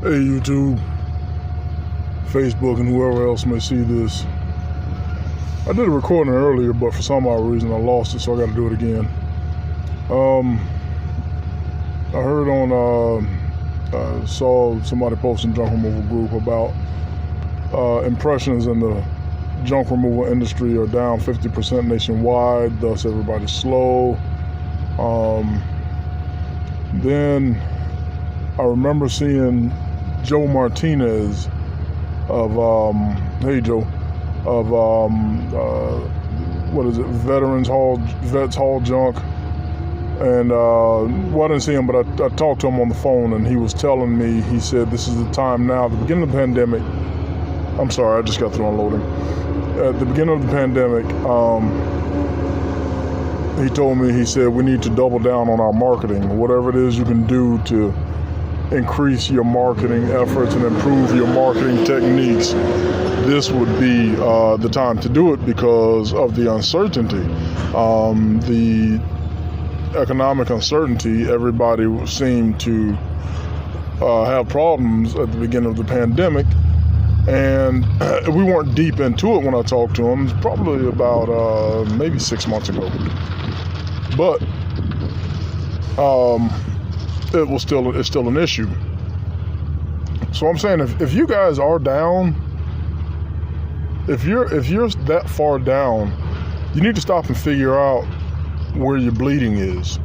Hey YouTube, Facebook, and whoever else may see this. I did a recording earlier, but for some odd reason I lost it, so I got to do it again. I heard saw somebody posting junk removal group about impressions in the junk removal industry are down 50% nationwide, thus everybody's slow. Then I remember seeing Joe Martinez of Vets Hall Junk, and I didn't see him, but I talked to him on the phone, and he was telling me, he said this is the time now, at the beginning of the pandemic. I'm sorry, I just got through unloading. At the beginning of the pandemic, he told me, he said we need to double down on our marketing, whatever it is you can do to increase your marketing efforts and improve your marketing techniques. This would be the time to do it because of the uncertainty, the economic uncertainty. Everybody seemed to have problems at the beginning of the pandemic, and we weren't deep into it when I talked to him. Probably about maybe 6 months ago, but it's still an issue. So I'm saying, if you guys are down, if you're that far down, you need to stop and figure out where your bleeding is,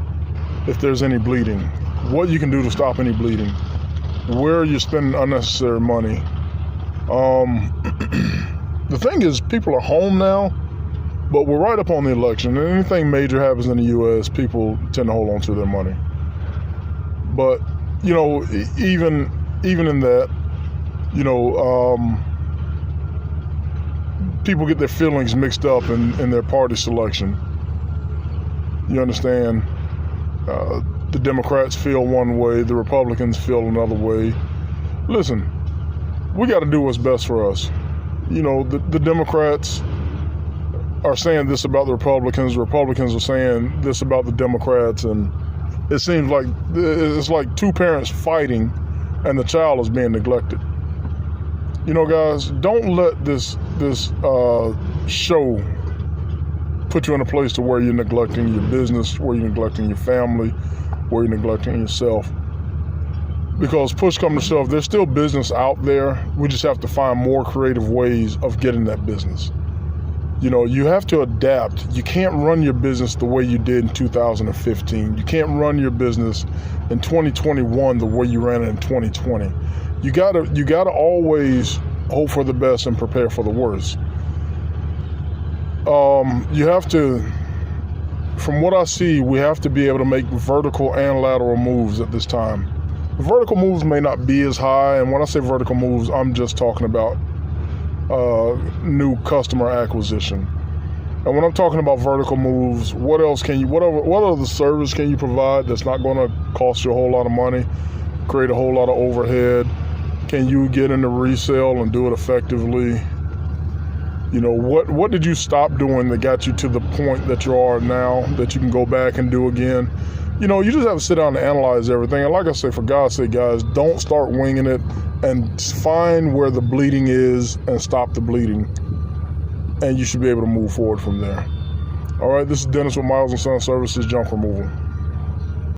if there's any bleeding, what you can do to stop any bleeding, where you're spending unnecessary money. The thing is, people are home now, but we're right up on the election, and anything major happens in the U.S., people tend to hold on to their money. But, you know, even in that, you know, people get their feelings mixed up in their party selection. You understand? The Democrats feel one way, the Republicans feel another way. Listen, we got to do what's best for us. You know, the Democrats are saying this about the Republicans are saying this about the Democrats, and it seems like it's like two parents fighting and the child is being neglected. You know, guys, don't let this show put you in a place to where you're neglecting your business, where you're neglecting your family, where you're neglecting yourself. Because push come to shove, there's still business out there. We just have to find more creative ways of getting that business. You know, you have to adapt. You can't run your business the way you did in 2015. You can't run your business in 2021 the way you ran it in 2020. You gotta always hope for the best and prepare for the worst. You have to, from what I see, we have to be able to make vertical and lateral moves at this time. Vertical moves may not be as high, and when I say vertical moves, I'm just talking about new customer acquisition. And when I'm talking about vertical moves, what other service can you provide that's not going to cost you a whole lot of money, create a whole lot of overhead? Can you get into resale and do it effectively? You know, what did you stop doing that got you to the point that you are now, that you can go back and do again? You know, you just have to sit down and analyze everything. And like I say, for God's sake, guys, don't start winging it, and find where the bleeding is and stop the bleeding. And you should be able to move forward from there. All right, this is Dennis with Miles & Son Services Junk Removal.